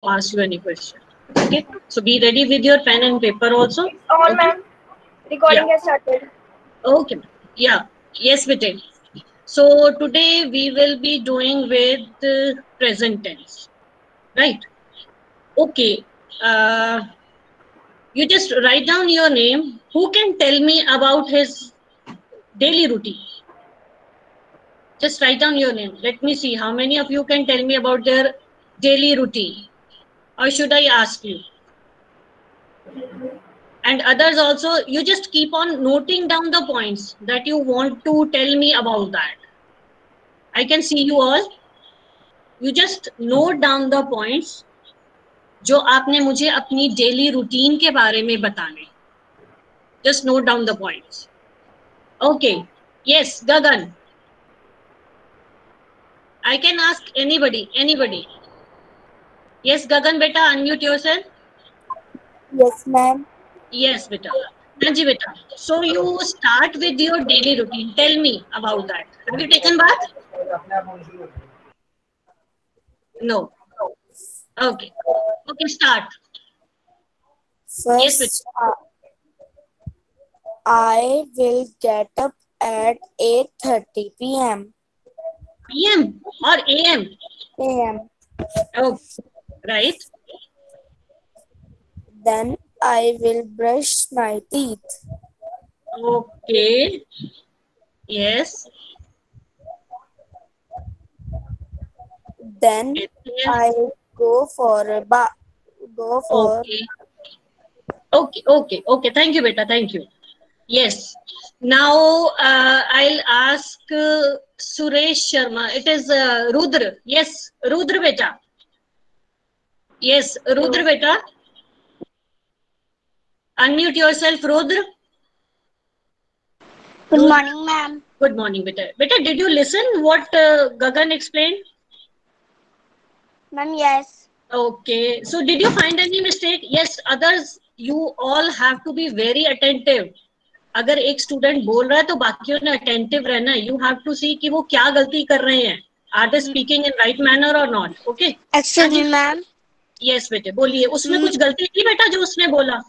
ask you any question. Okay, so be ready with your pen and paper also. On, Okay, ma'am. yeah, Recording has started. okay, yeah, yes, Vijay. So today we will be doing with present tense, right? Okay, uh, you just write down your name. Who can tell me about his daily routine? Just write down your name. Let me see how many of you can tell me about their daily routine. Or should I ask you? And others also, you just keep on noting down the points that you want to tell me about that. I can see you all. You just note down the points जो आपने मुझे अपनी daily routine के बारे में बताने. Just note down the points. Okay. Yes, Gagan. I can ask anybody. Anybody. Yes, Gagan, beta, unmute yourself. Yes, ma'am. Yes, beta. Nanji, beta. So you start with your daily routine. Tell me about that. Have you taken bath? No. Okay. Okay, start. Yes, beta. First, I will get up at 8:30 p.m. PM or AM? a.m. Oh, right. Then I will brush my teeth. Okay. Yes. Then It is. I go for a bath. Go for Okay. Okay. Okay. Okay. Thank you, beta. Thank you. Yes. Now I'll ask Suresh Sharma. It is Rudra. Yes, Rudra beta. Yes, Rudra beta. Unmute yourself, Rudra. Good Rudra. morning, ma'am. Good morning, beta. Beta, did you listen what Gagan explained? Ma'am, yes. Okay. So did you find any mistake? Yes, others, you all have to be very attentive. अगर एक student बोल रहा है तो बाकियों ने attentive रहना है. यू हैव टू सी कि वो क्या गलती कर रहे हैं. Are they speaking in right manner और नॉट. ओके. हाँ Excuse जी. me, ma'am. यस बेटे बोलिए. उसमें कुछ गलती थी बेटा जो उसने बोला?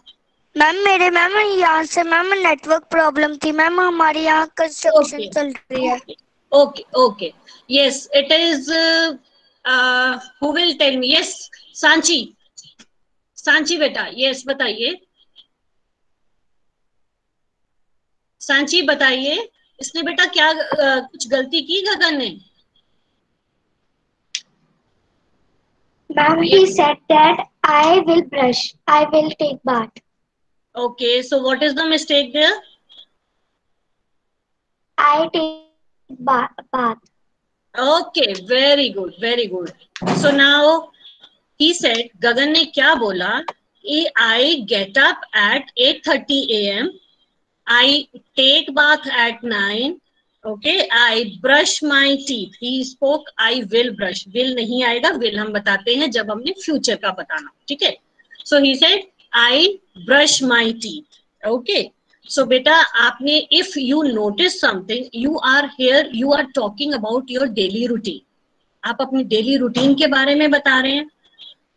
मैम मेरे मैम यहाँ से मैम नेटवर्क प्रॉब्लम थी मैम. हमारे यहाँ कंस्ट्रक्शन ओके चल रही है. Okay okay okay. Yes it is. Who will tell me? Yes Sanchi. Sanchi बेटा. यस बताइए. सांची बताइए. इसने बेटा क्या कुछ गलती की गगन ने? Ma'am, he said that I will brush. I will take bath. Okay, so what is the mistake there? I take bath. Okay, very good, very good. So now he said, Gagan ने क्या बोला? I get up at 8:30 a.m. I take bath at 9. Okay, I brush my teeth. He spoke I will brush. Will नहीं आएगा. Will हम बताते हैं जब हमने future का बताना. ठीक है? So he said I brush my teeth. Okay. So beta आपने if you notice something, you are here, you are talking about your daily routine. आप अपनी daily routine के बारे में बता रहे हैं.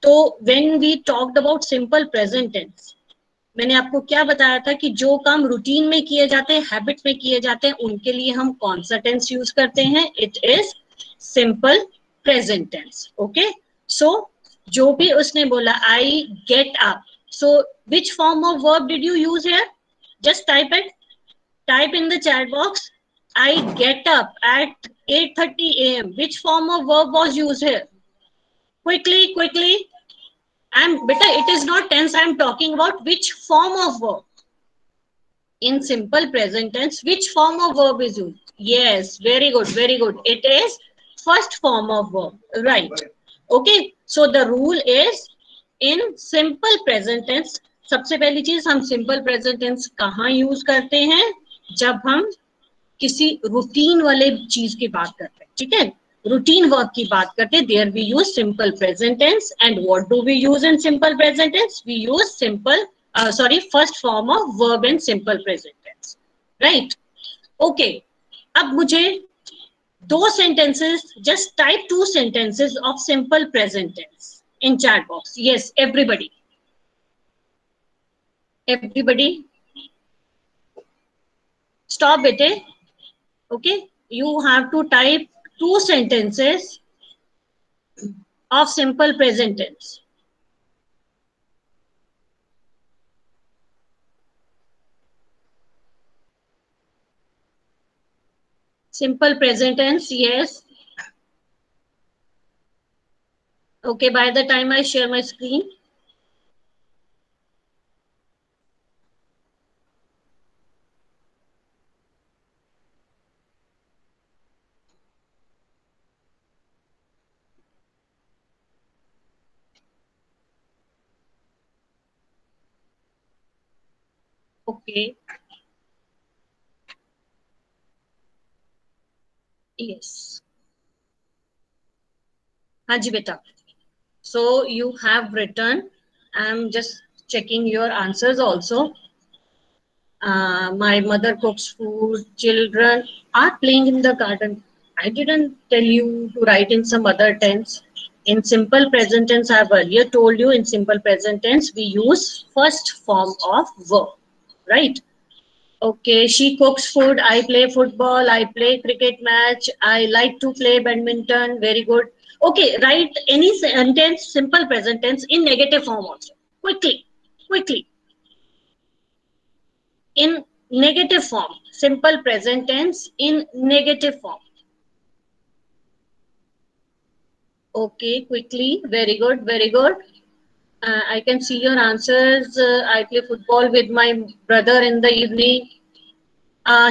तो when we talked about simple present tense, मैंने आपको क्या बताया था कि जो काम रूटीन में किए जाते हैं, हैबिट में किए जाते हैं, उनके लिए हम कौन सा टेंस यूज करते हैं? It is simple present tense. Okay. So जो भी उसने बोला I get up, so which form of verb did you use here? Just type it. Type in the chat box. I get up at 8:30 a.m. Which form of verb was used here? Quickly, quickly. Beta, it is not tense. I am talking about which form of verb. In simple present tense, which form of verb is used? Yes, very good, very good. It is first form of verb. Right. Okay. So the rule is in simple present tense. सबसे पहली चीज हम simple present tense कहाँ use करते हैं? जब हम किसी रूटीन वाले चीज की बात करते हैं. ठीक है? रूटीन वर्क की बात करते हैं. There we use simple present tense. And what do we use in simple present tense? We use simple first form of verb in simple present tense. Right. Okay. अब मुझे दो sentences, just type 2 sentences of simple present tense. in chat box. Yes, everybody. Everybody, stop it. Okay, you have to type 2 sentences of simple present tense. Simple present tense, yes. Okay, by the time I share my screen. Okay. Yes. Haji beta. So you have written. I'm just checking your answers also. My mother cooks food. Children are playing in the garden. I didn't tell you to write in some other tense. In simple present tense, I've earlier told you in simple present tense, we use first form of verb, right? Okay, she cooks food, I play football, I play cricket match, I like to play badminton, very good. Okay, write any sentence, simple present tense in negative form also. Quickly, quickly. In negative form, simple present tense in negative form. Okay, quickly, very good, very good. I can see your answers. I play football with my brother in the evening.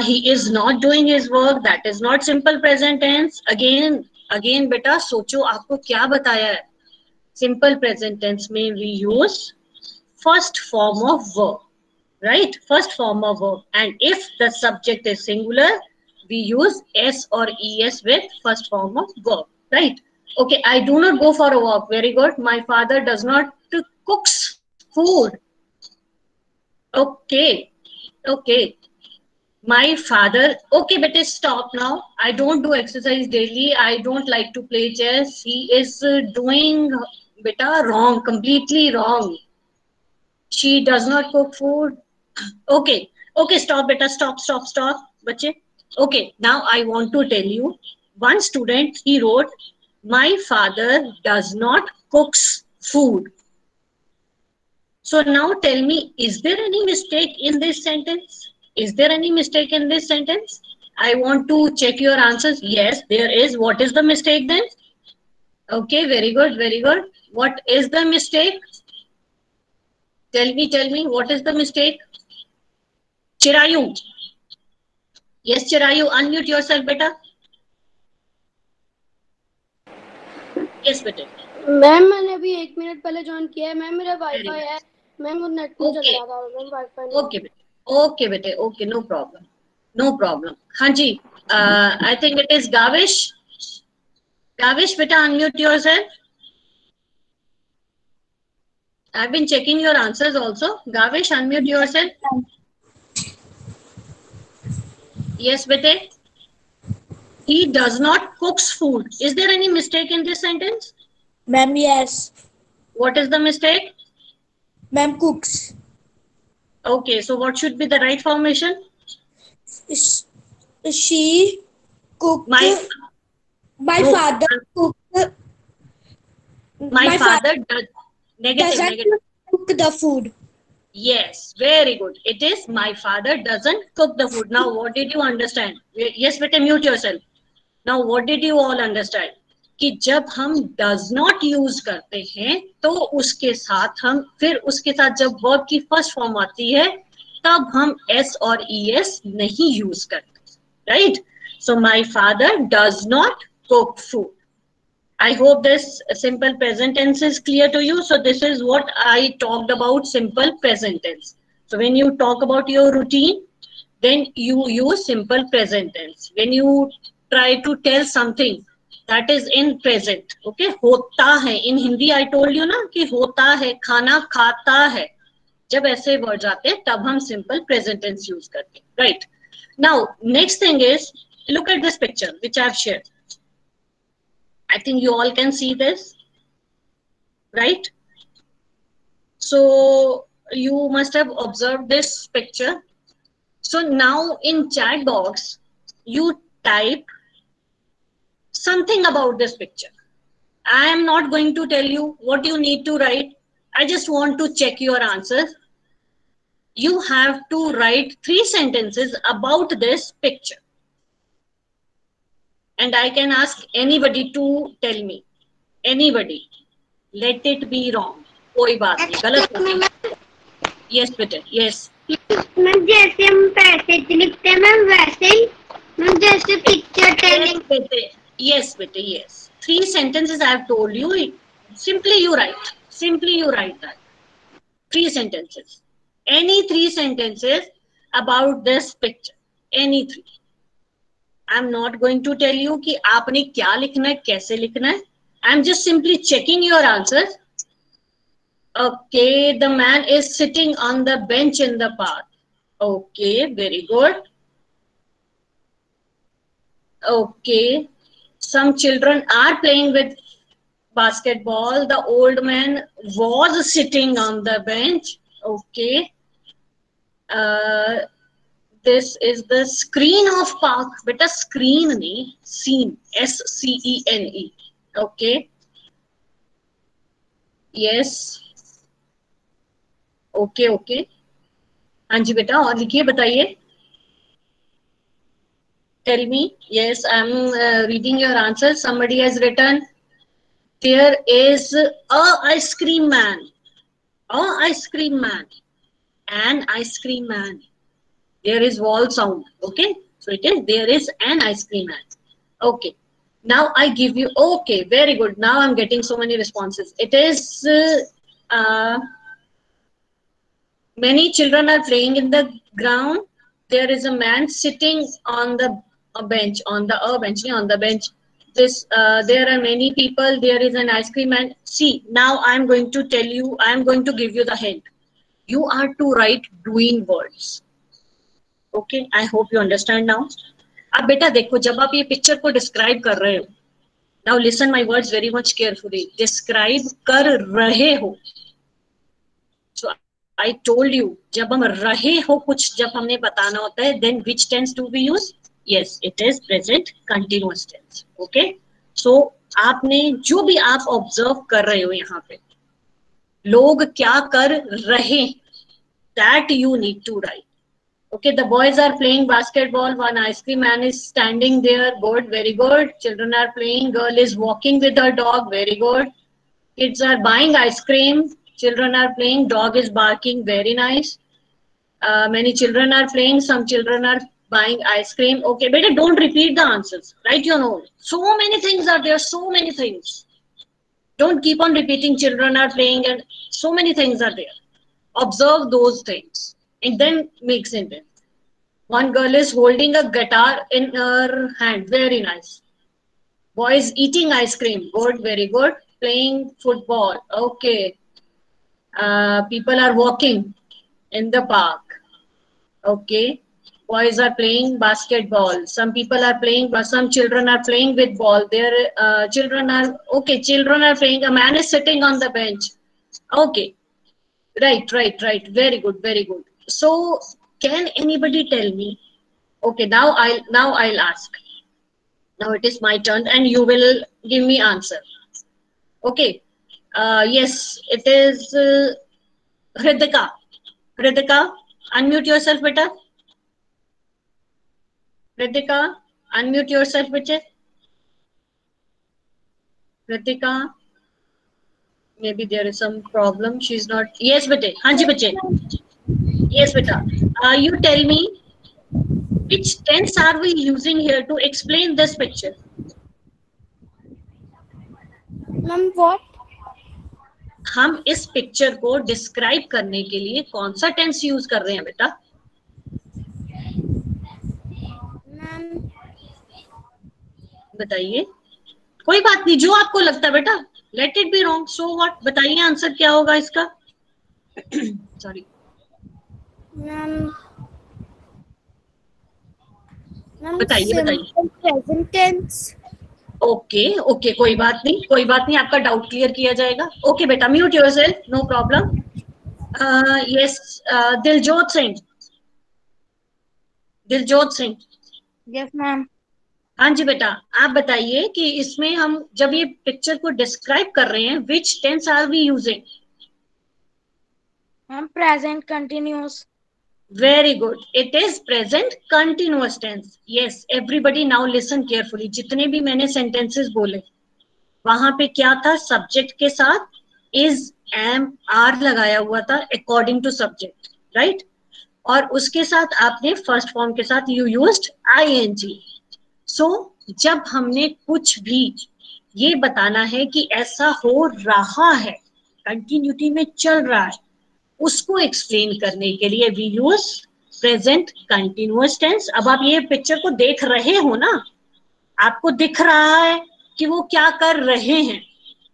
He is not doing his work. That is not simple present tense. Again बेटा सोचो आपको क्या बताया है. Simple present tense में we use first form of verb, right? First form of verb. And if the subject is singular, we use s or es with first form of verb, right? Okay, I do not go for a walk. Very good. My father does not cooks food. Okay, okay. My father, okay, but stop now. I don't do exercise daily. I don't like to play chess. He is doing beta wrong, completely wrong. She does not cook food. Okay, okay, stop, beta, stop, bache. Okay, now I want to tell you. One student, he wrote, my father does not cooks food. So now tell me, is there any mistake in this sentence? Is there any mistake in this sentence? I want to check your answers. Yes, there is. What is the mistake then? Okay, very good, very good. What is the mistake? Tell me, what is the mistake? Chirayu. Yes, Chirayu, unmute yourself, beta. Yes, beta. Ma'am मैंने अभी 1 minute पहले join किया है ma'am मेरा wifi है ma'am वो net नहीं चल रहा था मैम वाईफाई नहीं ओके बेटे ओके नो प्रॉब्लम हाँ जी आई थिंक इट इज गाविश बेटा unmute yourself I've been checking your answers also. Gavish, unmute yourself. Yes, bete. He does not cooks food. Is there any mistake in this sentence? Ma'am, yes. What is the mistake? Ma'am, cooks. Okay, so what should be the right formation? She cooked. My father cooked. My father does. Negative. Cook the food. Yes, very good. It is my father doesn't cook the food. Now, what did you understand? Yes, beta, mute yourself. Now, what did you all understand? कि जब हम does not use करते हैं तो उसके साथ हम फिर उसके साथ जब verb की first form आती है तब हम s और es नहीं use करते, right? So my father does not cook food. I hope this simple present tense is clear to you. So this is what I talked about simple present tense. So when you talk about your routine, then you use simple present tense. When you try to tell something that is in present, okay, होता है. In Hindi I told you ना कि होता है, खाना खाता है. जब ऐसे words आते हैं तब हम simple present tense use करते हैं, right? Now next thing is look at this picture which I have shared. I think you all can see this, right? So you must have observed this picture. So now in chat box you type something about this picture. I am not going to tell you what you need to write. I just want to check your answers. You have to write 3 sentences about this picture. And I can ask anybody to tell me. Anybody. Let it be wrong. कोई बात नहीं, गलत हो गया. Yes बेटे, yes. Ma'am जैसे हम passage लिखते हैं मैम वैसे ही मैम जैसे पिक्चर टेलिंग. Yes बेटे, yes. 3 sentences I have told you. Simply you write. Simply you write that. 3 sentences. Any 3 sentences about this picture. Any 3. I'm not going to tell you कि आपने क्या लिखना है, कैसे लिखना है. I'm just simply checking your answers. Okay, the man is sitting on the bench in the park. Okay, very good. Okay, some children are playing with basketball. The old man was sitting on the bench. Okay. This is the screen of park. Beta screen nahi, scene. SCENE. Okay. Yes. Okay, okay. हाँ जी बेटा, और लिखिए, बताइए. Tell me. Yes, I'm reading your answers. Somebody has written, there is a ice cream man. A ice cream man. An ice cream man. There is vowel sound. Okay. So it is, there is an ice cream man. Okay. Now I give you, okay, very good. Now I'm getting so many responses. It is, many children are playing in the ground. There is a man sitting on the bench, on the bench. This, there are many people. There is an ice cream man. See, now I'm going to tell you, I'm going to give you the hint. You are to write doing words. Okay, I hope you understand now. अब बेटा देखो, जब आप ये picture को describe कर रहे हो, now listen my words very much carefully. Describe कर रहे हो. So I told you, जब हम रहे हो कुछ जब हमने बताना होता है, then which tense do we use? Yes, it is present continuous tense. Okay. So आपने जो भी आप ऑब्जर्व कर रहे हो यहाँ पे, लोग क्या कर रहे, that you need to write. Okay, the boys are playing basketball. One ice cream man is standing there. Good, very good. Children are playing. Girl is walking with her dog. Very good. Kids are buying ice cream. Children are playing. Dog is barking. Very nice. Many children are playing. Some children are buying ice cream. Okay, better don't repeat the answers. Write your note. So many things are there. So many things. Don't keep on repeating. Children are playing and so many things are there. Observe those things. And then make sentence. One girl is holding a guitar in her hand. Very nice. Boy is eating ice cream. Good, very good. Playing football. Okay. People are walking in the park. Okay. Boys are playing basketball. Some people are playing, but some children are playing with ball. Their children are, okay, children are playing. A man is sitting on the bench. Okay. Right. Very good, very good. So, can anybody tell me? Okay, now I'll ask. Now it is my turn, and you will give me answer. Okay. Yes, it is Hridika. Hridika, unmute yourself, beta. Hridika, unmute yourself, beta. Hridika. Maybe there is some problem. She's not. Yes, beta. Hanji, beta. Yes, beta. You tell me, which tense are we using here to explain this picture? Ma'am, what? हम इस picture को describe करने के लिए कौन सा tense use कर रहे हैं बेटा? मैम बताइए. कोई बात नहीं, जो आपको लगता है बेटा. Let it be wrong, so what. बताइए आंसर क्या होगा इसका. सॉरी मैम, बताइए. Present tense. ओके ओके, कोई बात नहीं, कोई बात नहीं, आपका डाउट क्लियर किया जाएगा. ओके बेटा, mute yourself, no problem. Yes, Diljot Singh. Diljot Singh. Yes ma'am. हाँ जी बेटा, आप बताइए कि इसमें हम जब ये पिक्चर को डिस्क्राइब कर रहे हैं, which tense are we using? Ma'am present continuous. Very good. It is present continuous tense. Yes, everybody now listen carefully. जितने भी मैंने sentences बोले, वहां पे क्या था? Subject के साथ is, am, are लगाया हुआ था according to subject, right? और उसके साथ आपने first form के साथ you used ing. So जब हमने कुछ भी ये बताना है कि ऐसा हो रहा है, कंटिन्यूटी में चल रहा है, उसको एक्सप्लेन करने के लिए we use present continuous tense. अब आप ये पिक्चर को देख रहे हो ना, आपको दिख रहा है कि वो क्या कर रहे हैं,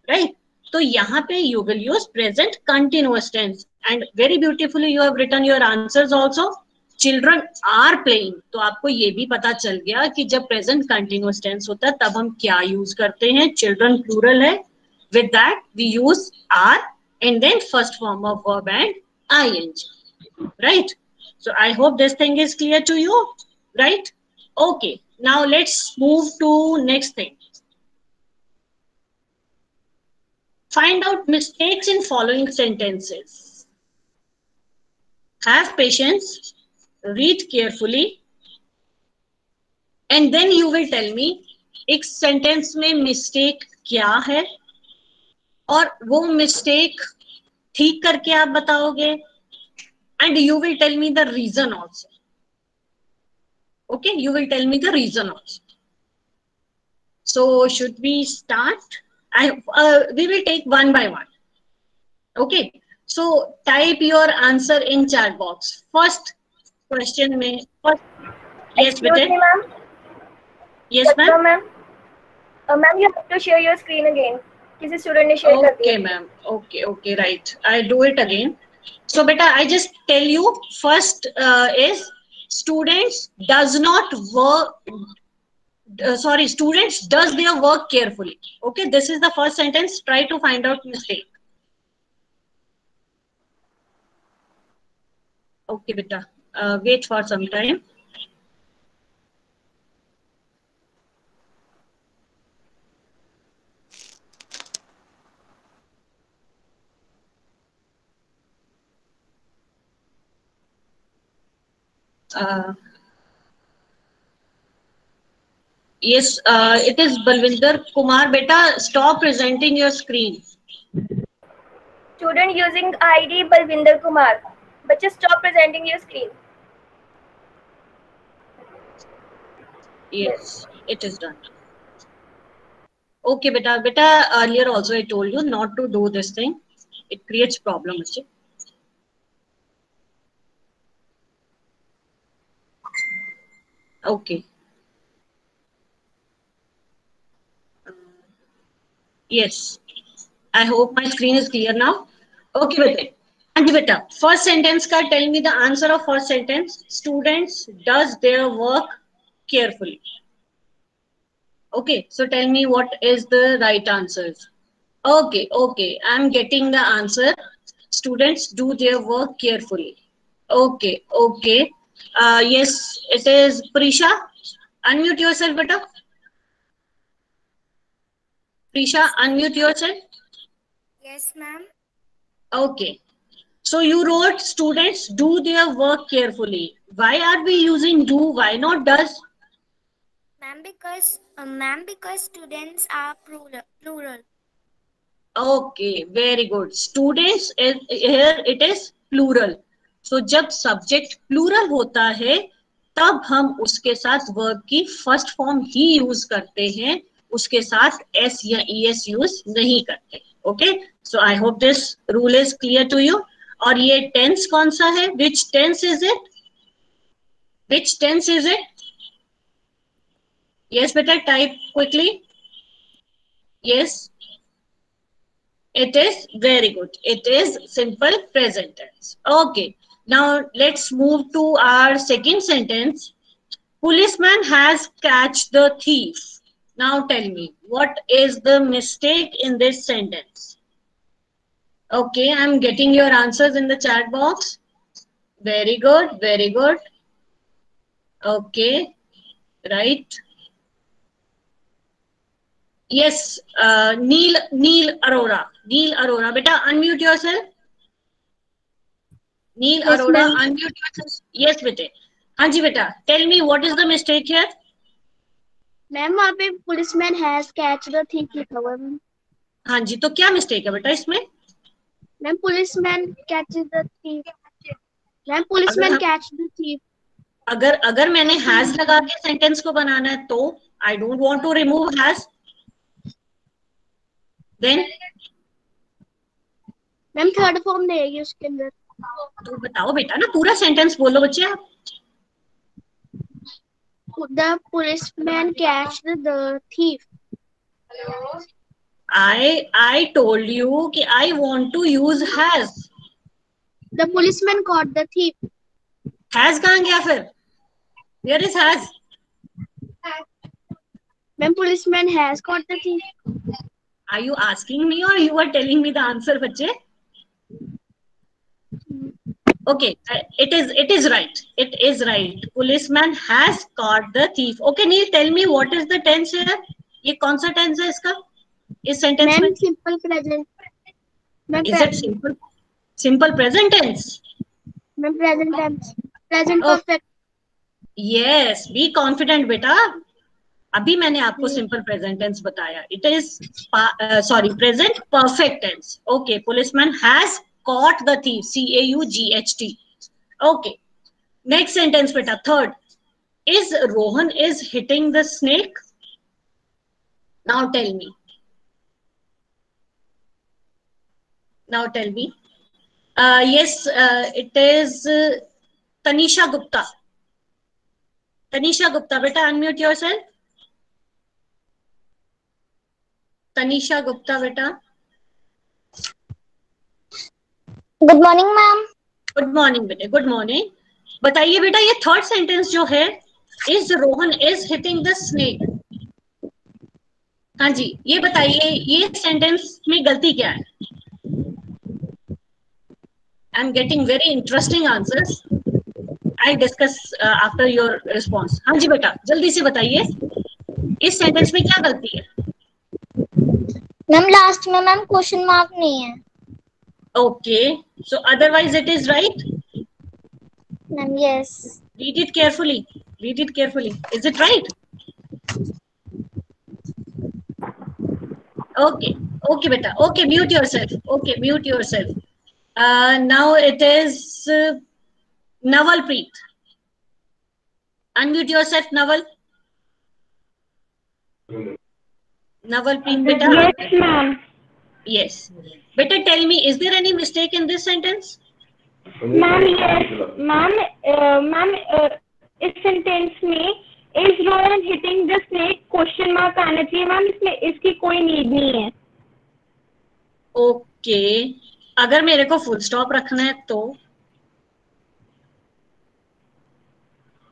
राइट? तो यहाँ पे you will use present continuous tense. And very beautifully you have written your answers also. Children are playing. तो आपको ये भी पता चल गया कि जब प्रेजेंट कंटिन्यूअस टेंस होता है तब हम क्या यूज करते हैं. चिल्ड्रन प्लूरल है, with that we use are and then first form of verb and ing, right? So I hope this thing is clear to you, right? Okay, now let's move to next thing. Find out mistakes in following sentences. Have patience, read carefully, and then you will tell me एक sentence में mistake क्या है और वो mistake ठीक करके आप बताओगे. And you will tell me the reason also. Okay, you will tell me the reason also. So should we start? We will take one by one. Okay, so type your answer in chat box. First question में yes बेटे. Yes ma'am. Ma'am you have to share your screen again. किसी student ने share कर दिया. Okay ma'am, okay okay, right, I do it again. So बेटा, आई just tell you first is students does not work, sorry, students does their work carefully. Okay, this is the first sentence. Try to find out mistake. Okay beta, wait for some time. Yes, it is Balwinder Kumar. Beta, stop presenting your screen. Student using ID Balwinder Kumar. But just stop presenting your screen. Yes, it is done. Okay beta, earlier also I told you not to do this thing. It creates problem. Okay. Yes, I hope my screen is clear now. Okay beta. Anji beta, first sentence ka tell me the answer of first sentence. Students does their work carefully. Okay, so tell me what is the right answers. Okay, I'm getting the answer. Students do their work carefully. Okay. Yes, it is Prisha. Unmute yourself, beta. Prisha, unmute yourself. Yes ma'am. Okay. So you wrote students do their work carefully. Why are we using do? Why not does? Ma'am, because students are plural. Okay, very good. Students is here, it is plural. So जब subject plural होता है तब हम उसके साथ verb की first form ही use करते हैं, उसके साथ s या es use नहीं करते. Okay, so I hope this rule is clear to you. और ये tense कौन सा है? Which tense is it? Which tense is it? Yes beta, type quickly. Yes. It is very good. It is simple present tense. Okay. Now let's move to our second sentence. Policeman has catch the thief. Now tell me, what is the mistake in this sentence? Okay, I'm getting your answers in the chat box. Very good, very good. Okay, right. Yes, Neil Arora. Neil Arora. Beta, unmute yourself. Neil Yes, Arora, ma'am. unmute yourself. Yes, beta. हाँ जी बेटा, tell me what is the mistake here? Ma'am वहाँ पे policeman has catch the thing लिखा हुआ है ma'am. हाँ जी, तो क्या मिस्टेक है बेटा इसमें? Ma'am policeman catches the thing. Ma'am अगर पुलिसमैन हम कैच द थिंग। अगर मैंने हैज लगा के सेंटेंस को बनाना है तो I don't want to remove has, then ma'am third form देगी उसके अंदर। तो बताओ बेटा ना, पूरा सेंटेंस बोलो बच्चे आप। The policeman catch the thief। I told you कि I want to use has. The policeman caught the thief। Has कहाँ गया फिर? Where is has? Ma'am policeman has caught the thief। Are you asking me or you are telling me the answer बच्चे? Okay, it is right. It is right. Policeman has caught the thief. Okay, Neil, tell me what is the tense here? ये कौन सा tense है इसका? इस sentence में? Ma'am simple present. Ma'am Is it simple present tense? Ma'am present tense. Present Oh, perfect. yes, be confident बेटा. अभी मैंने आपको सिंपल प्रेजेंट टेंस बताया. It is present perfect tense. Okay, policeman has caught the thief. CAUGHT. Okay, next sentence beta, third. Is Rohan is hitting the snake? Now tell me. Now tell me. Yes, it is Tanisha Gupta. Tanisha Gupta, beta, unmute yourself. Tanisha Gupta, beta. Good morning, ma'am. Good morning, beta. Good morning. बताइए बेटा, ये third sentence जो है, is Rohan is hitting the snake, हाँ जी, ये बताइए ये सेंटेंस में गलती क्या है? आई am getting very interesting answers. I discuss after your response. हाँ जी बेटा, जल्दी से बताइए इस सेंटेंस में क्या गलती है? मैम लास्ट में मैम क्वेश्चन मार्क नहीं है। Okay, so otherwise it is right. Ma'am yes. Read it carefully. Read it carefully. Is it right? Okay. Okay, beta. Okay, mute yourself. Okay, mute yourself. Now it is Navalpreet. Unmute yourself, Naval. Navalpreet, beta. Yes, ma'am. Yes. Beta, tell me, is there any mistake in this sentence? Ma'am, yes. Ma'am, इस sentence में is Rohan hitting the snake question mark आना चाहिए ma'am, इसमें इसकी कोई need नहीं है. Okay, अगर मेरे को फुल स्टॉप रखना है तो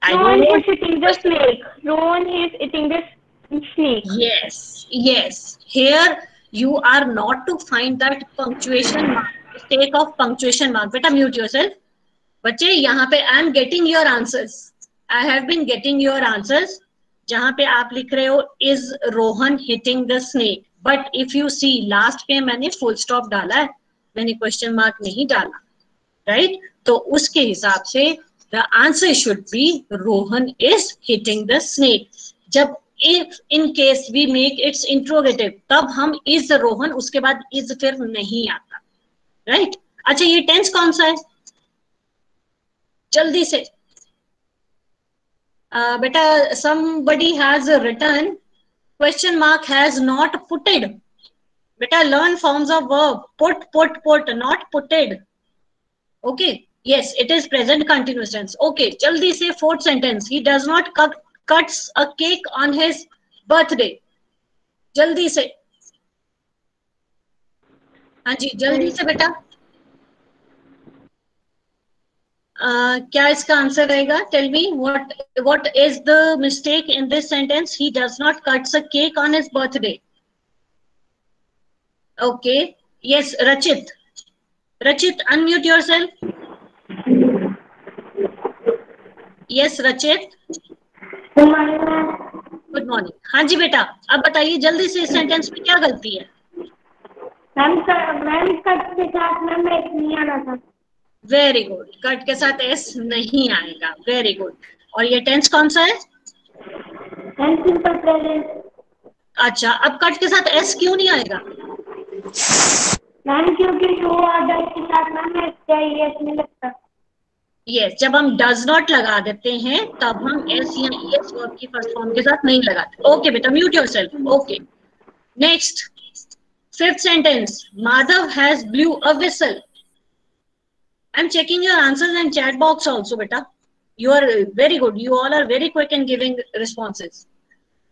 Rohan is hitting the snake. Rohan is hitting the snake. Yes. Here you are not to find that punctuation mark, mistake of punctuation mark. Beta, mute yourself. बच्चे यहाँ पे I am getting your answers. I have been getting your answers. जहां पे आप लिख रहे हो is Rohan hitting the snake, but if you see last पे मैंने फुल स्टॉप डाला है, मैंने क्वेश्चन मार्क नहीं डाला, राइट? तो उसके हिसाब से the answer should be Rohan is hitting the snake. जब if in case we make it's interrogative, तब हम इज रोहन, उसके बाद इज फिर नहीं आता, राइट? अच्छा, ये टेंस कौन सा है? जल्दी से बेटा, somebody has written question mark has not putted. Beta, learn forms of verb. Put, not putted. Okay, yes, it is present continuous tense. Okay, jaldi se fourth sentence. He does not cuts a cake on his birthday. Jaldi se. हाँ जी, जल्दी से बेटा. क्या इसका answer रहेगा? Tell me what is the mistake in this sentence? He does not cuts a cake on his birthday. Okay, yes Rachit. Rachit, unmute yourself. Yes Rachit, good morning. हाँ जी बेटा, अब बताइए जल्दी से इस सेंटेंस में क्या गलती है? मैम कट के साथ मैम एक नहीं आना था. वेरी गुड, कट के साथ एस नहीं आएगा. Very good. और ये टेंस कौन सा है? Ma'am simple present. अच्छा, अब कट के साथ एस क्यों नहीं आएगा? मैम क्योंकि टू ऑर्डर के साथ मैम एस चाहिए, इसमें लगता. यस, जब हम डज नॉट लगा देते हैं तब हम एस या ईएस वर्ब की फर्स्ट फॉर्म के साथ नहीं लगाते. ओके बेटा, mute yourself. Okay, next, fifth sentence. Madhav has blue a whistle. I'm checking your answers in chat box also, beta. You are very good. You all are very quick in giving responses.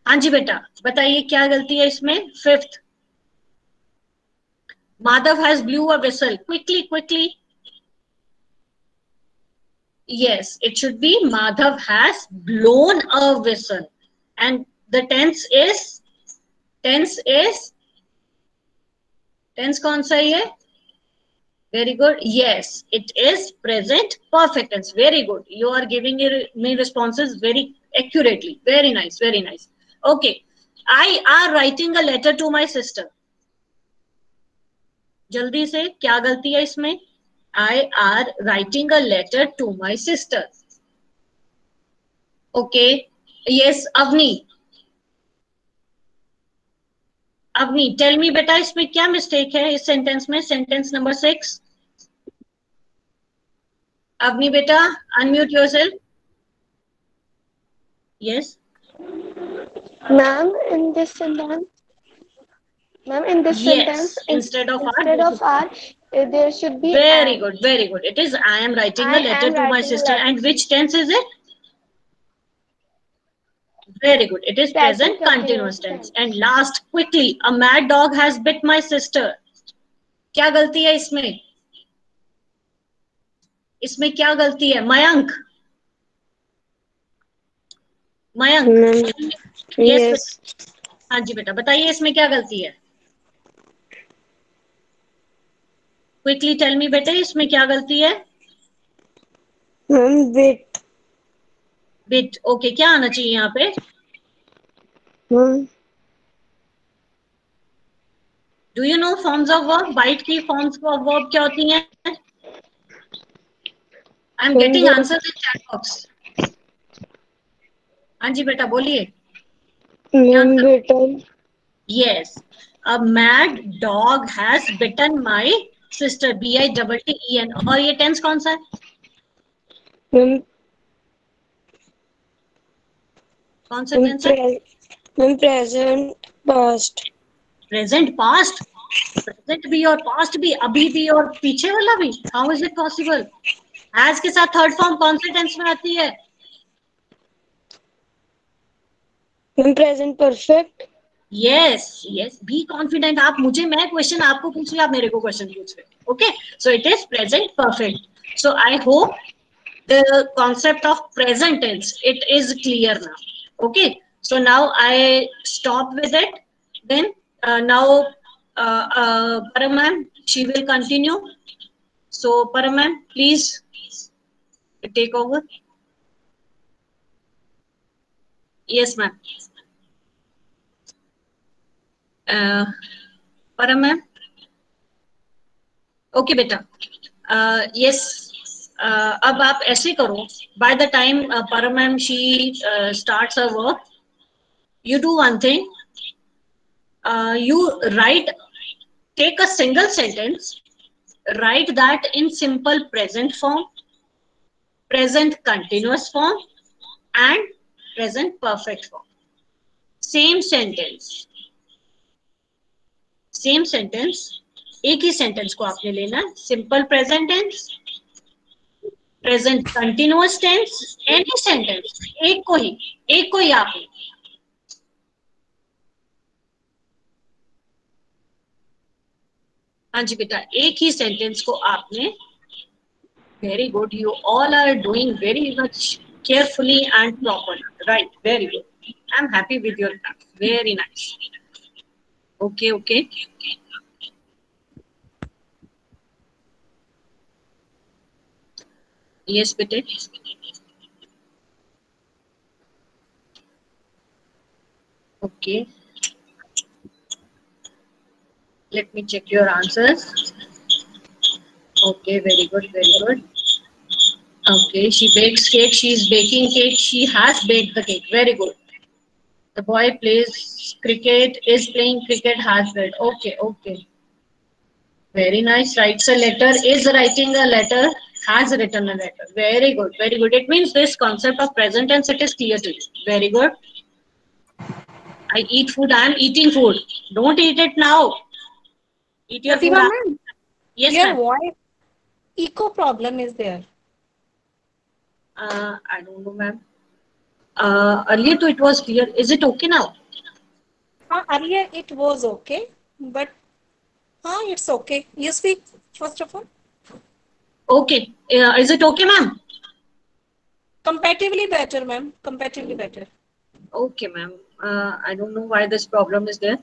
हाँ जी बेटा, बताइए क्या गलती है इसमें? Fifth, Madhav has blew a whistle. Quickly. Yes, it should be Madhav has blown a whistle. And the tense कौन सा है? Very good. Yes, it is present perfect tense. Very good. You are giving me responses very accurately. Very nice. Okay. I are writing a letter to my sister. जल्दी से, क्या गलती है इसमें? I are writing a letter to my sister. Okay. Yes, Avni, tell me बेटा, इसमें क्या mistake है इस सेंटेंस में? Sentence number 6. Avni beta, unmute yourself. Yes. Ma'am, in this sentence, Yes, instead of R, there should be very am. good. It is I am writing a I letter am to my writing sister. letter. And which tense is it? Very good. It is present continuous tense. And last, quickly, a mad dog has bit my sister. क्या गलती है इसमें? इसमें क्या गलती है? Mayank. Yes. हाँ जी बेटा, बताइए इसमें क्या गलती है? क्विकली टेल मी बेटे, इसमें क्या गलती है? Ma'am, wait. बिट. ओके, क्या आना चाहिए यहाँ पे? Ma'am, do you know forms of verb? Bite की फॉर्म्स ऑफ वर्ब क्या होती हैं? I am getting answer in chat box. हाँ जी बेटा, बोलिए. ma'am, bitten. Yes, a mad dog has bitten my sister. BITTEN. और ये टेंस कौन सा है? Ma'am, कौन सा टेंस है? ma'am, present past. Present past. Present भी और पास्ट भी, अभी भी और पीछे वाला भी. How is it possible? Has के साथ थर्ड फॉर्म कौन से टेंस में आती है? Ma'am, present perfect. Yes. Be confident. आप मुझे, मैं क्वेश्चन आपको पूछ रही, आप मेरे को क्वेश्चन पूछ रहे. Okay, so it is present perfect. So I hope the concept of present tense, it is clear now. Okay, so now I stop with it. Then now Param ma'am, she will continue. So Param ma'am, please take over. Yes ma'am. Param ma'am. Okay बेटा. Yes. अब आप ऐसे करो. By the time Param ma'am she starts her work, you do one thing. You write, take a single sentence, write that in simple present form, present continuous form, and present perfect form. Same sentence, एक ही sentence को आपने लेना. Simple present tense, present continuous tense, any sentence, एक को ही आपने. हाँ जी बेटा, एक ही सेंटेंस को आपने Very good. You all are doing very much carefully and properly. Right. Very good. I'm happy with your class. Very nice. Okay, okay. Yes, bete. Okay. Let me check your answers. Okay, very good, very good. Okay, she bakes cake. She is baking cake. She has baked the cake. Very good. The boy plays cricket, is playing cricket, has read. Okay, okay. Very nice. Writes a letter, is writing a letter, has written a letter. Very good, very good. It means this concept of present tense, it is clear to you. Very good. I eat food, I am eating food. Don't eat it now. Eat your food. Pratibha ma'am, Yes, your ma'am. voice echo problem is there. I don't know, ma'am. Earlier to it was clear. Is it okay now? Earlier it was okay, but it's okay. You speak first of all. Okay. Is it okay, ma'am? Comparatively better, ma'am. Comparatively better. Okay, ma'am. I don't know why this problem is there.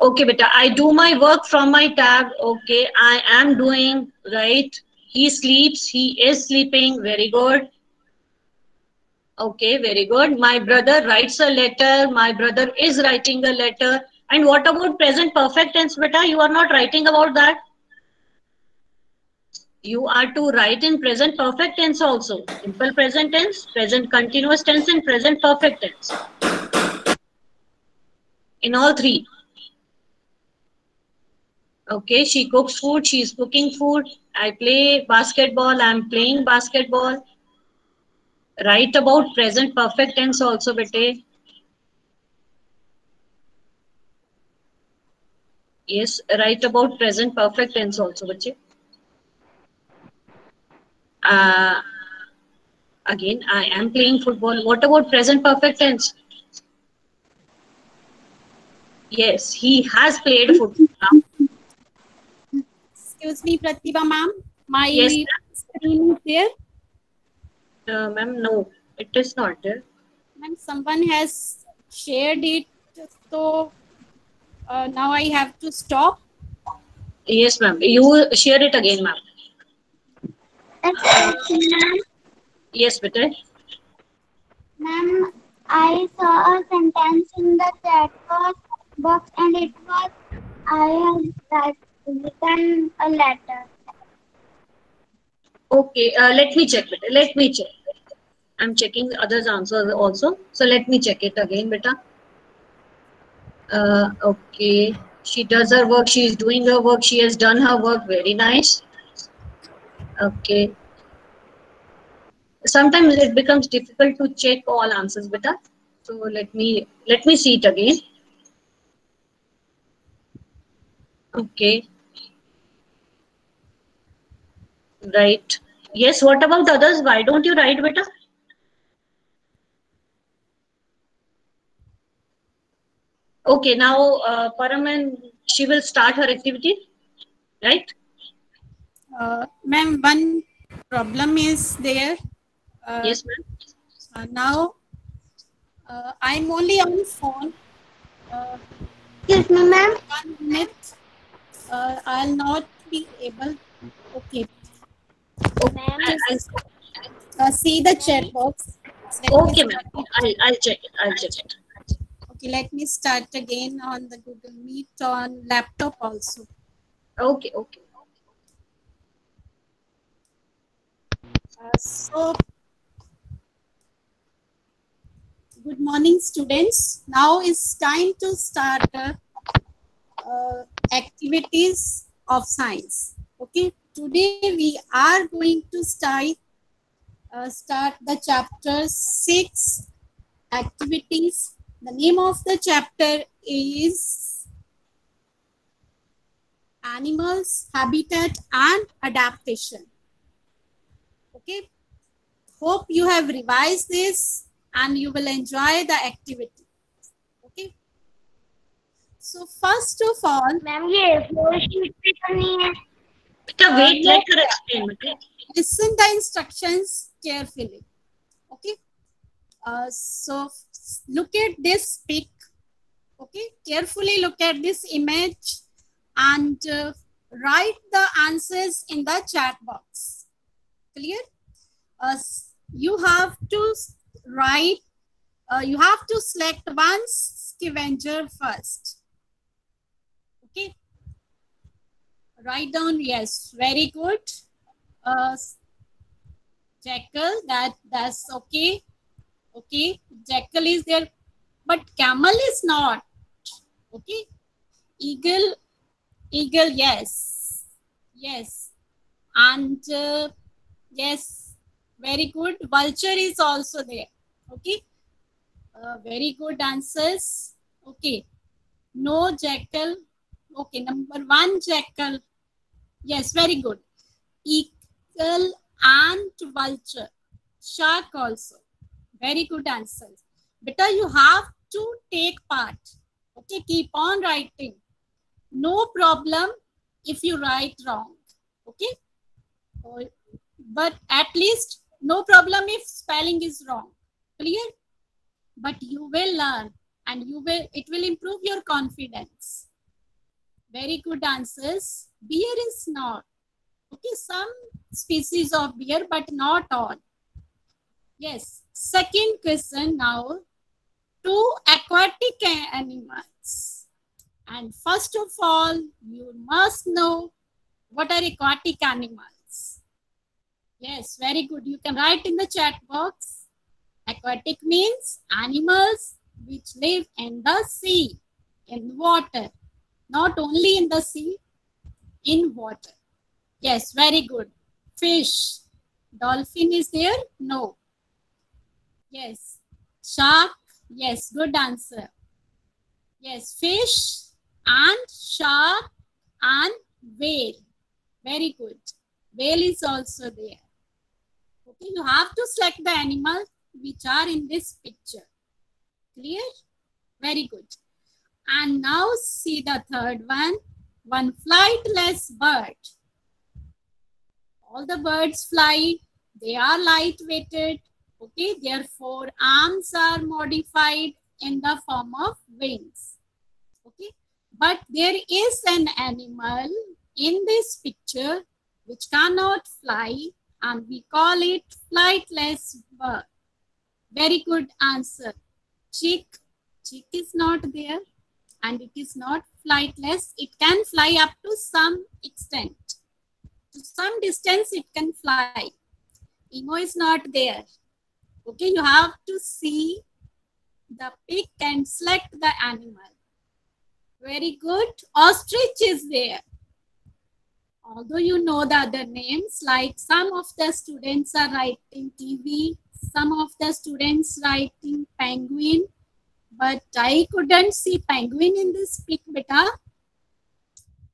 Okay, beta. I do my work from my tab. Okay, I am doing right. He sleeps. He is sleeping. Very good. Okay, very good. My brother writes a letter. My brother is writing a letter. And what about present perfect tense, beta? You are not writing about that. You are to write in present perfect tense also. Simple present tense, present continuous tense, and present perfect tense. In all three. Okay, she cooks food, she is cooking food. I play basketball, I am playing basketball. Write about present perfect tense also, bete. Yes, write about present perfect tense also, bache. Again, I am playing football. What about present perfect tense? Yes, he has played football now. Excuse me, Pratibha ma'am. My Yes, screen is there. ma'am, no, it is not there. Ma'am, someone has shared it. So now I have to stop. Yes, ma'am. You share it again, ma'am. Excuse me, ma'am. Yes, bete. Ma'am, I saw a sentence in the chat box and it was I have written a letter. Okay, let me check, beta. Let me check. I'm checking the others' answers also. So let me check it again, beta. Okay. She does her work. She is doing her work. She has done her work. Very nice. Okay. Sometimes it becomes difficult to check all answers, beta. So let me see it again. Okay. Right. Yes. What about others? Why don't you write, beta? Okay. Now, Paraman, she will start her activity, right? Ma'am, one problem is there. Yes, ma'am. Now I'm only on phone. Excuse me, ma'am. 1 minute. I'll not be able. Okay. Okay. Just see the chat box. Let me Okay, ma'am. start it. I'll check it. I'll check it. Okay, let me start again on the Google Meet on laptop also. Okay, okay. So, good morning, students. Now it's time to start activities of science. Okay, today we are going to start the chapter 6 activities. The name of the chapter is Animals, Habitat and Adaptation. Okay, hope you have revised this and you will enjoy the activity. Okay, so first of all, ma'am ये A4 sheet पे तो नहीं है. Beta, wait, let her explain. Okay? listen the instructions carefully. Okay. So look at this pic. Okay. Carefully look at this image and write the answers in the chat box. Clear? You have to write. You have to select one scavenger first. Okay. Write down, yes, very good. Jackal, that's okay. Okay, jackal is there, but camel is not. Okay, eagle, yes, and yes, very good. Vulture is also there. Okay, very good answers. Okay, no jackal. Okay, number 1 jackal. Yes, very good. Eagle and vulture. Shark also. Very good answers. Beta, you have to take part. Okay, keep on writing. No problem if you write wrong. Okay. But at least no problem if spelling is wrong. Clear? But you will learn and it will improve your confidence. Very good answers. Bear is not. Okay, some species of bear, but not all. Yes. Second question now. 2 aquatic animals. And first of all, you must know what are aquatic animals. Yes, very good. You can write in the chat box. Aquatic means animals which live in the sea, in water. Not only in the sea, in water. Yes, very good. Fish. Dolphin is there? No. Yes. Shark. Yes, good answer. Yes, fish and shark and whale. Very good. Whale is also there. Okay, you have to select the animals which are in this picture. Clear? Very good. And now see the third one. One flightless bird. All the birds fly. They are light-weighted. Okay, their 4 arms are modified in the form of wings. Okay, but there is an animal in this picture which cannot fly and we call it flightless bird. Very good answer. Chick. Chick is not there and it is not flightless. It can fly up to some extent. To some distance it can fly. Emo is not there. Okay, you have to see the pic and select the animal. Very good. Ostrich is there. Although you know the other names, like some of the students are writing kiwi, some of the students writing penguin, but I couldn't see penguin in this pic, beta.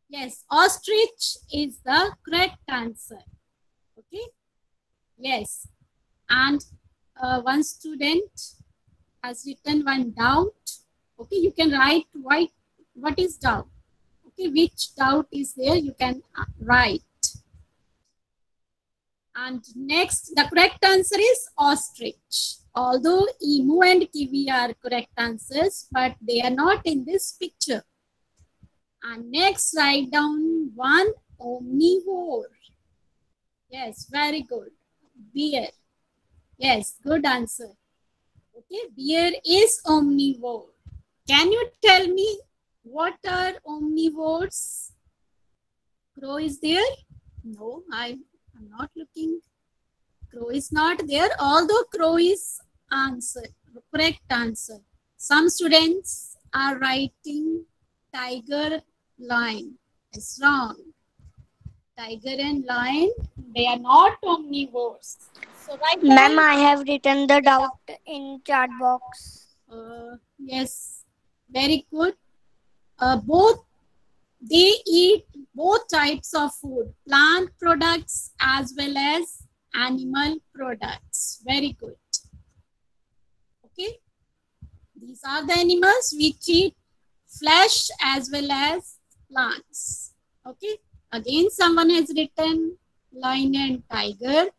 Yes, ostrich is the correct answer. Okay. Yes. And one student has written one doubt. Okay, you can write what is doubt. Okay, which doubt is there, you can write. And next, the correct answer is ostrich. Although emu and kiwi are correct answers, but they are not in this picture. And next, write down one omnivore. Yes, very good. Bear. Yes, good answer. Okay, bear is omnivore. Can you tell me what are omnivores? Crow is there? No, I'm not looking. Crow is not there, although crow is answer, correct answer. Some students are writing tiger, lion. It's wrong. Tiger and lion, they are not omnivores. So right now, Ma'am, I have written the doubt in chat box. Yes, very good. They eat both types of food, plant products as well as animal products. Very good. Okay. These are the animals which eat flesh as well as plants. Okay. Again, someone has written lion and tiger.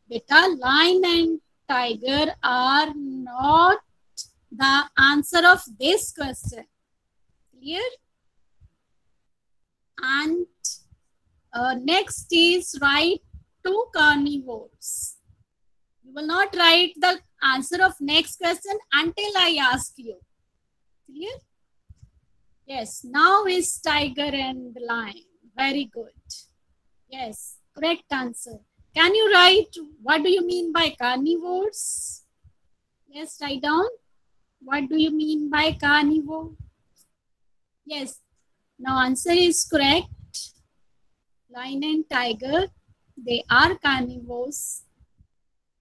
Beta, lion and tiger are not the answer of this question. Clear? And next is write two carnivores. You will not write the answer of next question until I ask you. Clear? Yes, now is tiger and lion. Very good. Yes, correct answer. Can you write what do you mean by carnivores? Yes, write down. What do you mean by carnivore? Yes, now answer is correct. Lion and tiger, they are carnivores.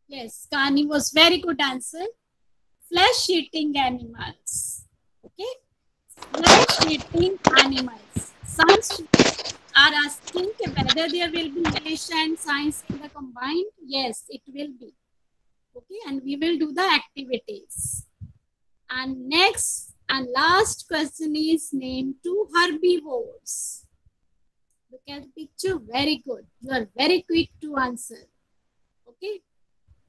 Yes, carnivores, very good answer. Flesh-eating animals. Okay, flesh-eating animals. Some students are asking whether there will be English and science in the combined. Yes, it will be. Okay, and we will do the activities. And next and last question is name two herbivores. Look at the picture. Very good. You are very quick to answer. Okay.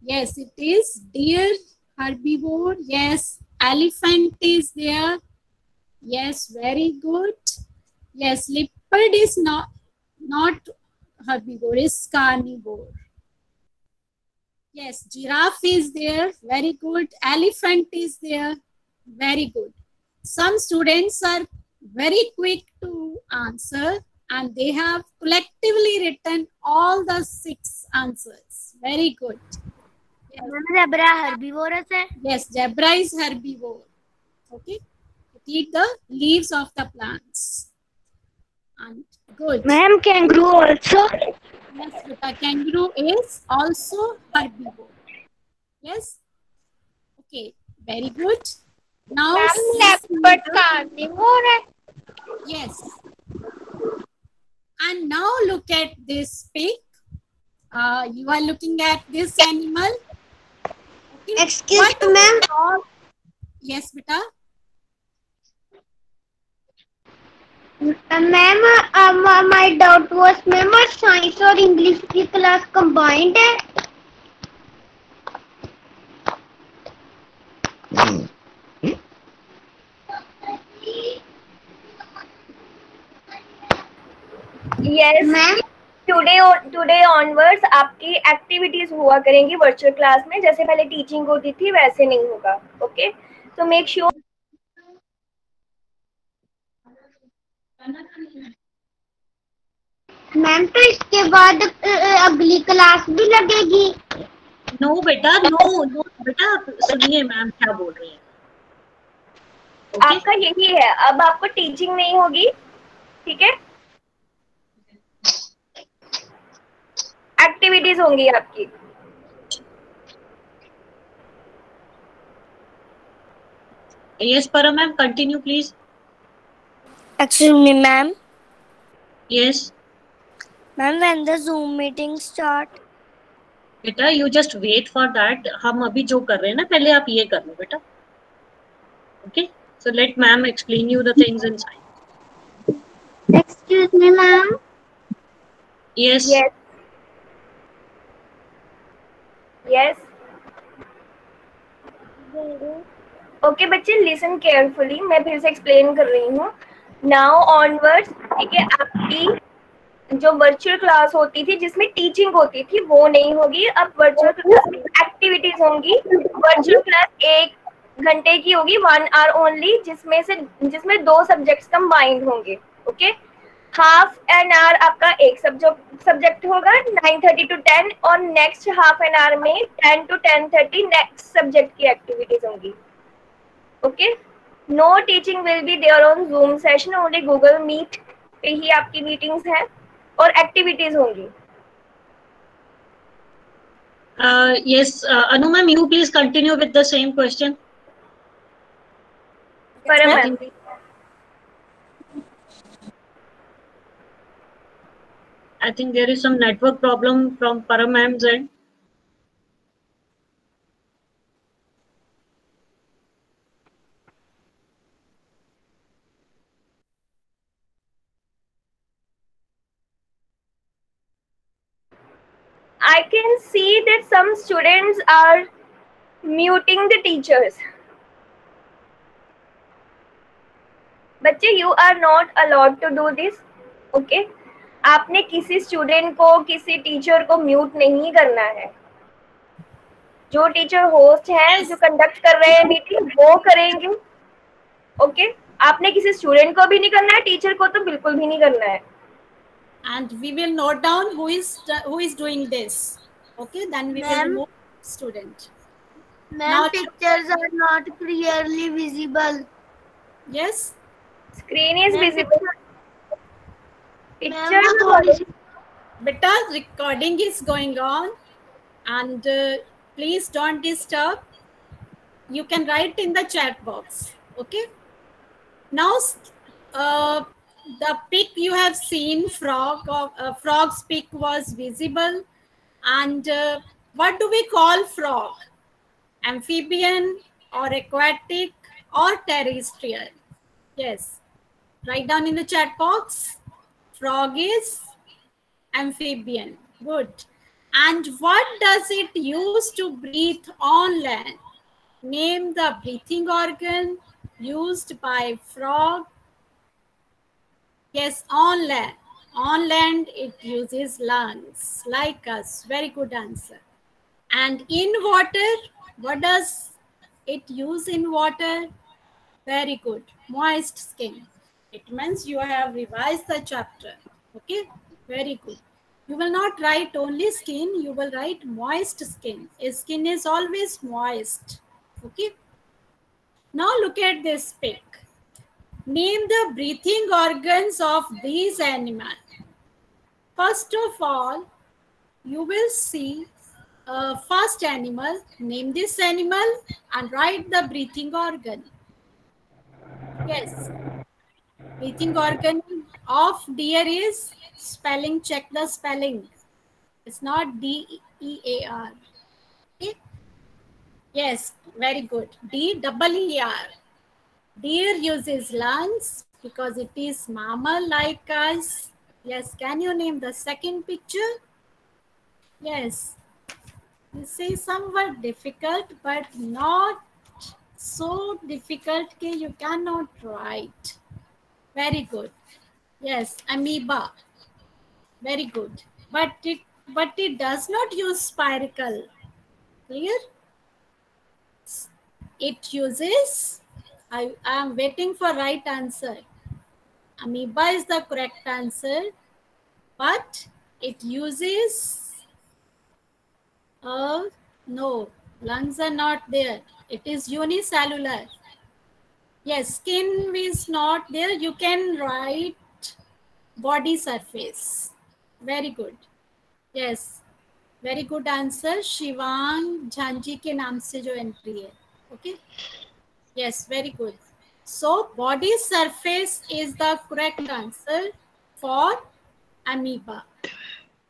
Yes, it is deer, herbivore. Yes, elephant is there. Yes, very good. Yes, leopard is not herbivore, is carnivore. Yes, giraffe is there. Very good. Elephant is there. Very good. Some students are very quick to answer and they have collectively written all the 6 answers. Very good. Yes. Zebra herbivorous है. Yes, zebra is herbivore. Okay. It eat the leaves of the plants. And good. Ma'am, kangaroo also. Yes, beta, kangaroo is also herbivore. Yes. Okay. Very good. Now, leopard carnivore है. Yes. And now look at this pig. You are looking at this animal. Okay. Excuse me, ma'am. Yes, beta. Ma'am, my doubt was, ma'am, science और English की class combined है? Yes, ma'am. Today onwards आपकी activities हुआ करेंगी virtual class में, जैसे पहले teaching होती थी वैसे नहीं होगा. ओके, तो मेक श्योर. मैम, तो इसके बाद अगली क्लास भी लगेगी? नो बेटा, नो बेटा, सुनिए मैम क्या बोल रही है. आपका यही है, अब आपको टीचिंग नहीं होगी. ठीक है, एक्टिविटीज होंगी आपकी. Yes, Para ma'am, continue please. Excuse me, ma'am. Yes. Ma'am, when the Zoom meeting start? बेटा, you just wait for that. हम अभी जो कर रहे हैं ना, पहले आप ये कर लो बेटा. Okay, so let ma'am explain you the things inside. Excuse me, ma'am. Yes. Yes. Yes. Okay बच्चे, लिसन केयरफुली. मैं फिर से एक्सप्लेन कर रही हूँ. नाउ ऑनवर्ड्स, ठीक है, आपकी जो वर्चुअल क्लास होती थी जिसमें टीचिंग होती थी वो नहीं होगी. अब वर्चुअल क्लास में एक्टिविटीज होंगी. वर्चुअल क्लास 1 घंटे की होगी, 1 आवर ओनली, जिसमें 2 सब्जेक्ट्स कंबाइंड होंगे. ओके, हाफ एन आवर आपका एक सब्जेक्ट होगा 9:30 to 10, और नेक्स्ट हाफ एन आवर में 10 to 10:30 नेक्स्ट सब्जेक्ट की एक्टिविटीज होंगी. Okay, no teaching will be there on Zoom session, only Google Meet पे ही आपकी मीटिंग्स हैं और एक्टिविटीज होंगी. Yes, Anu ma'am, you please continue with the same question. Param, I think there is some network problem from Param ma'am's end. I can see that some students are muting the teachers. बच्चे, you are not allowed to do this. Okay? आपने किसी student को, किसी teacher को mute नहीं करना है. जो टीचर होस्ट हैं, जो कंडक्ट कर रहे हैं मीटिंग, वो करेंगे. ओके? आपने किसी स्टूडेंट को भी नहीं करना है, टीचर को तो बिल्कुल भी नहीं करना है. And we will note down who is doing this. Okay, then we will remove student. Ma'am, pictures are not clearly visible. Yes. Screen is visible. Picture. Beta, recording is going on, and please don't disturb. You can write in the chat box. Okay. Now, the pic you have seen, frog's pic was visible. And what do we call frog? Amphibian or aquatic or terrestrial? Yes. Write down in the chat box. Frog is amphibian. Good. And what does it use to breathe on land? Name the breathing organ used by frog. Yes, on land. On land, it uses lungs, like us. Very good answer. And in water, what does it use in water? Very good. Moist skin. It means you have revised the chapter. Okay, very good. You will not write only skin, you will write moist skin. Skin is always moist. Okay. Now look at this pic. Name the breathing organs of these animals. First of all, you will see first animal. Name this animal and write the breathing organ. Yes. Breathing organ of deer is spelling. Check the spelling. It's not D-E-A-R. Okay. Yes, very good. D-E-E-R. Deer uses lungs because it is mammal like us. Yes, can you name the second picture? Yes. This is somewhat difficult, but not so difficult that you cannot write. Very good. Yes, amoeba. Very good. But it does not use spiracle. Clear? It uses, I am waiting for right answer. Amoeba is the correct answer, but it uses, no, lungs are not there. It is unicellular. Yes, skin is not there. You can write body surface. Very good. Yes, very good answer. Shivang Jhanjhi के नाम से जो entry है. Okay. Yes, very good. So body surface is the correct answer for amoeba.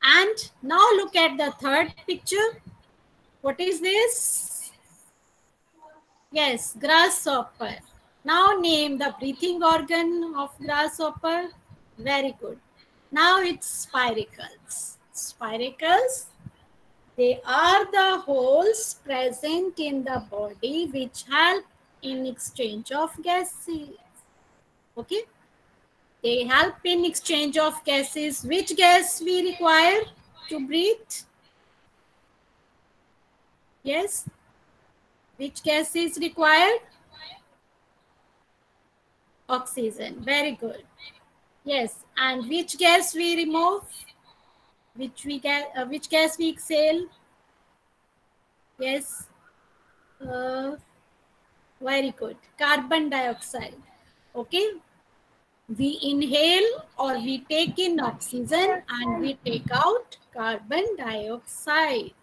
And now look at the third picture. What is this? Yes, grasshopper. Now name the breathing organ of grasshopper. Very good. Now it's spiracles. Spiracles, they are the holes present in the body which help in exchange of gases. Okay. They help in exchange of gases. Which gas we require to breathe? Yes. Which gas is required? Oxygen. Very good. Yes. And which gas we remove? Which gas we exhale? Yes. Very good. Carbon dioxide. Okay. We inhale or we take in oxygen and we take out carbon dioxide.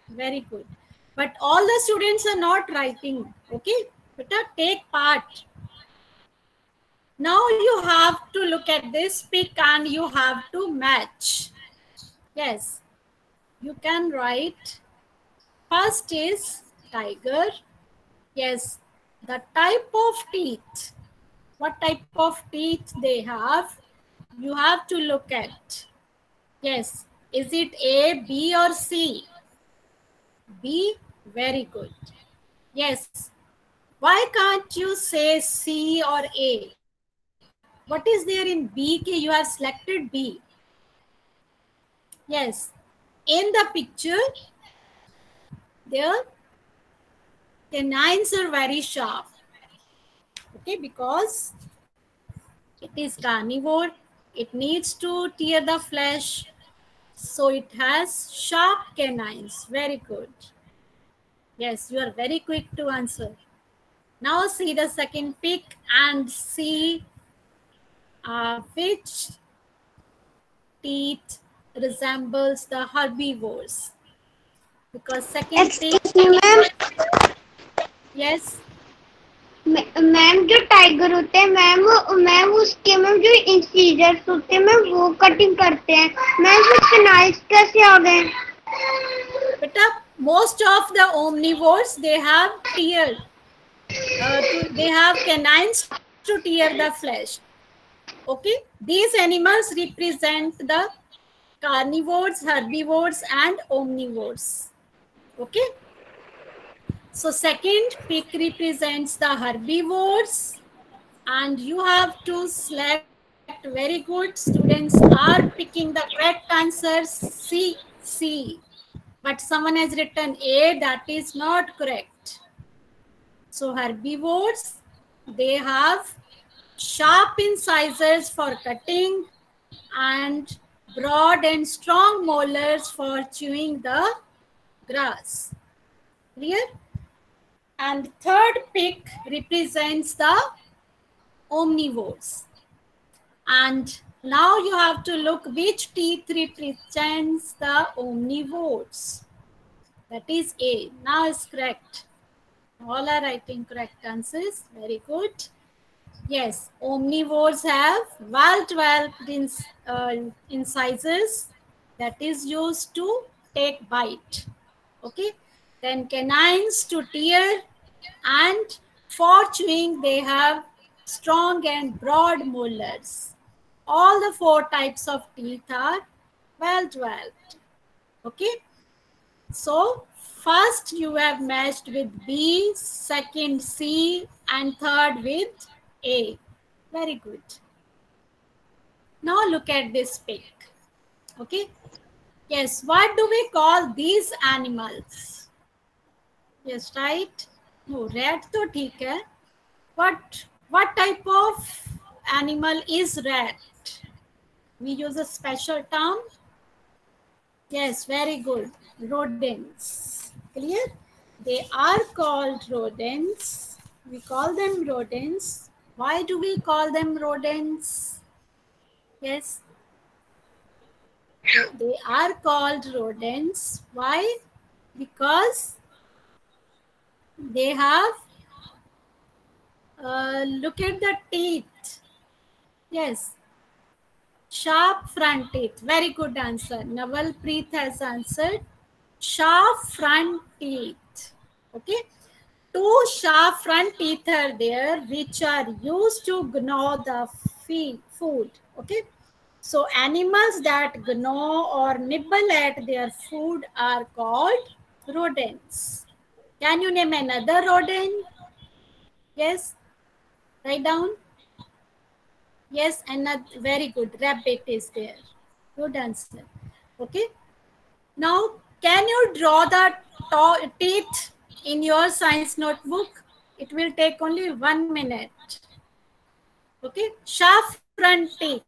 Very good. But all the students are not writing. Okay. But take part. Now you have to look at this pic and you have to match. Yes. You can write. First is tiger. Yes. The type of teeth. What type of teeth they have, you have to look at. Yes, Is it A, B or C? B. Very good. Yes. Why can't you say C or A? What is there in B? You have selected B. Yes. In the picture, their canines are very sharp. Okay, because it is carnivore. It needs to tear the flesh. So it has sharp canines. Very good. Yes, you are very quick to answer. Now see the second pic and see which teeth resembles the herbivores. Because second pic. Excuse me, ma'am. Yes. Ma'am जो tiger होते हैं ma'am उसके ma'am जो incisors होते हैं ma'am वो cutting करते हैं मैम उसमें कैनाइल्स कैसे आ गए? बेटा most of the omnivores they have tear. They have canines to tear the flesh. Okay, these animals represent the carnivores, herbivores, and omnivores. Okay, so second pic represents the herbivores, and you have to select. Very good. Students are picking the correct answers. C. But someone has written A. That is not correct. So herbivores, they have sharp incisors for cutting and broad and strong molars for chewing the grass. Clear? And third pic represents the omnivores. And now you have to look which teeth represents the omnivores. That is A. Now is correct. All are writing correct answers. Very good. Yes, omnivores have well-developed incisors that is used to take bite. Okay. Then canines to tear, and for chewing they have strong and broad molars. All the four types of teeth are well-developed. Okay. So first you have matched with B, second C, and third with A. Very good. Now look at this pic. Okay. Yes, what do we call these animals? Yes, right? No, rat to theek hai. What type of animal is rat? We use a special term. Yes, very good. Rodents. Clear? They are called rodents. We call them rodents. Why do we call them rodents? Yes. They are called rodents. Why? Because they have, look at the teeth. Yes. Sharp front teeth. Very good answer. Naval Preet has answered. Sharp front teeth. Okay. Two sharp front teeth are there which are used to gnaw the food. Okay. So animals that gnaw or nibble at their food are called rodents. Can you name another rodent? Yes. Write down. Yes, another. Very good. Rabbit is there. Good answer. Okay. Now, can you draw the teeth in your science notebook? It will take only 1 minute. Okay. Sharp front teeth.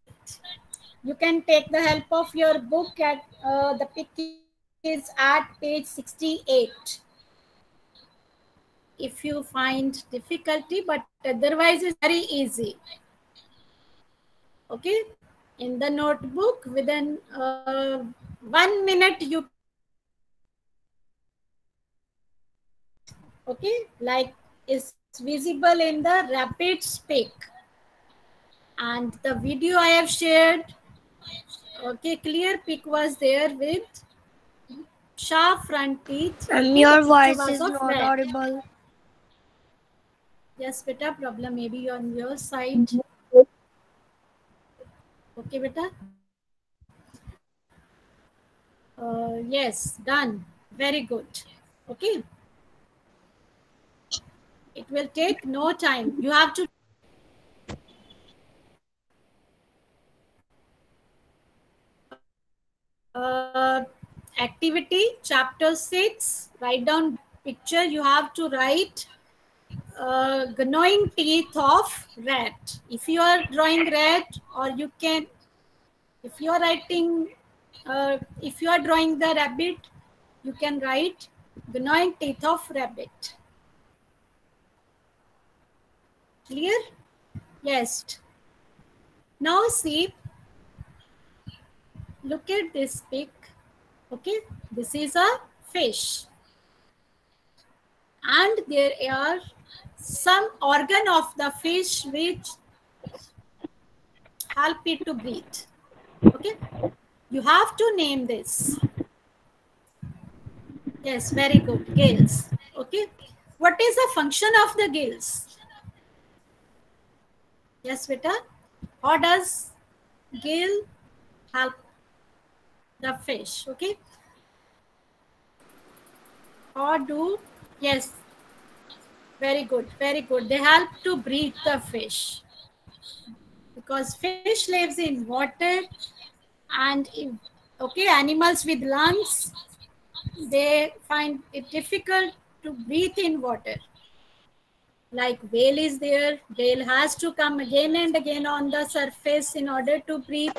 You can take the help of your book at the pic is at page 68. If you find difficulty, but otherwise it's very easy. Okay, in the notebook within 1 minute you, okay, like is visible in the rapid pic, and the video I have shared. Okay, clear pic was there with sharp front teeth. Your voice is not audible. Yes, beta, problem maybe on your side. Okay, beta. Yes, done. Very good. Okay. It will take no time. You have to activity chapter 6. Write down picture. You have to write gnawing teeth of rat. If you are drawing rat, or you can, if you are writing, if you are drawing the rabbit, you can write gnawing teeth of rabbit. Clear? Yes. Now see, look at this pic. Okay, this is a fish, and there are some organ of the fish which help it to breathe. Okay, you have to name this. Yes, very good. Gills. Okay, what is the function of the gills? Yes, beta. How does gill help the fish? Okay, how do, yes, very good, very good. They help to breathe the fish, because fish lives in water, and if, okay, animals with lungs, they find it difficult to breathe in water. Like whale is there, whale has to come again and again on the surface in order to breathe,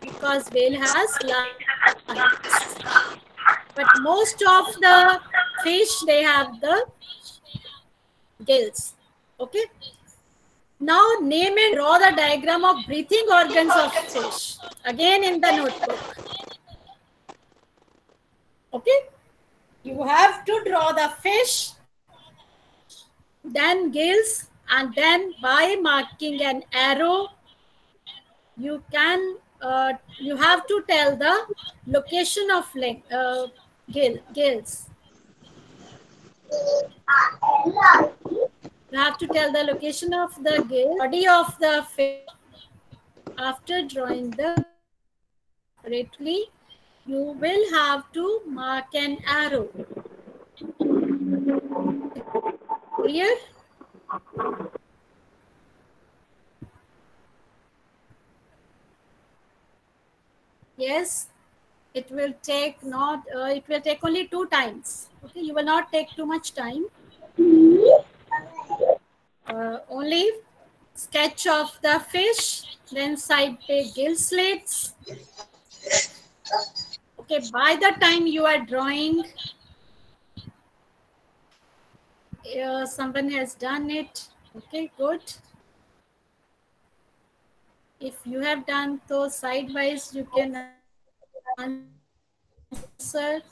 because whale has lungs. But most of the fish, they have the gills. Okay. Now name and draw the diagram of breathing organs of fish. Again in the notebook. Okay. You have to draw the fish, then gills, and then by marking an arrow, you can you have to tell the location of gills. You have to tell the location of the gill, body of the fish. After drawing the separately, you will have to mark an arrow. Clear? Yes, it will take not. It will take only 2 times. Okay, you will not take too much time. Only sketch of the fish, then side take gill slits. Okay, by the time you are drawing, someone has done it. Okay, good. If you have done those sidewise, you can answer.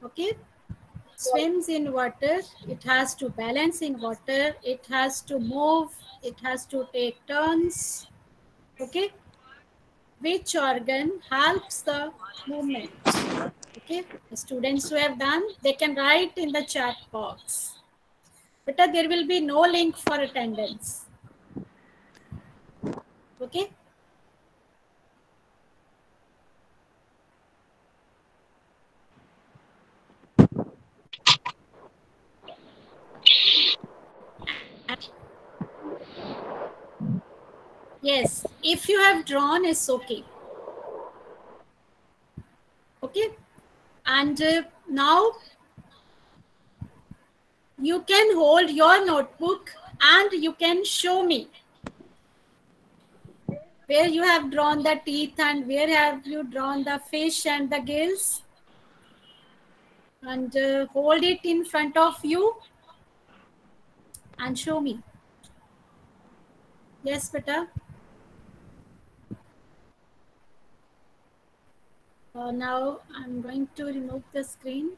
Okay, swims in water, it has to balance in water, it has to move, it has to take turns. Okay, which organ helps the movement? Okay, the students who have done, they can write in the chat box. But there will be no link for attendance. Okay. Yes, if you have drawn, it's okay. Okay, and now you can hold your notebook and you can show me where you have drawn the teeth and where have you drawn the fish and the gills, and hold it in front of you and show me. Yes, beta. Now I'm going to remove the screen.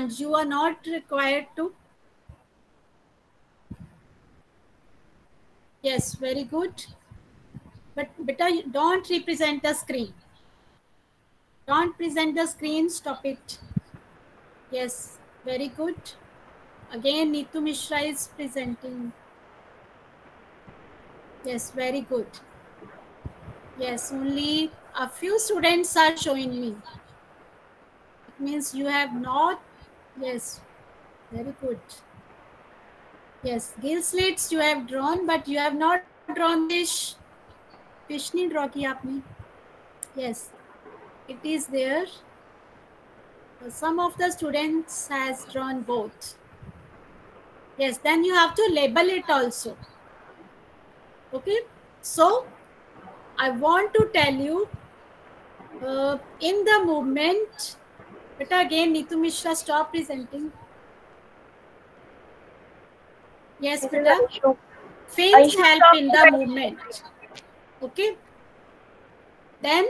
and you are not required to. Yes, very good. But beta, don't represent the screen. Don't present the screen, stop it. Yes, very good. Again, Neetu Mishra is presenting. Yes, very good. Yes, only a few students are showing me. It means you have not. Yes, very good. Yes, gill slits you have drawn, but you have not drawn fish. Fish नहीं draw किया आपने. Yes, it is there. Some of the students has drawn both. Yes, then you have to label it also. Okay, so I want to tell you in the movement. But again, Neetu Mishra, stop presenting. Yes, beta. Fins help in the movement. Okay. Then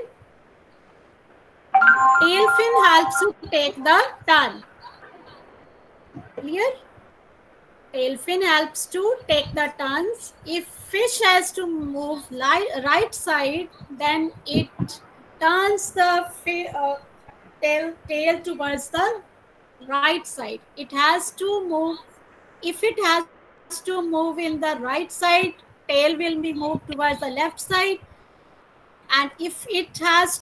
tail fin helps to take the turn. Clear? Tail fin helps to take the turns. If fish has to move right side, then it turns the tail towards the right side. It has to move. If it has to move in the right side, tail will be moved towards the left side. And if it has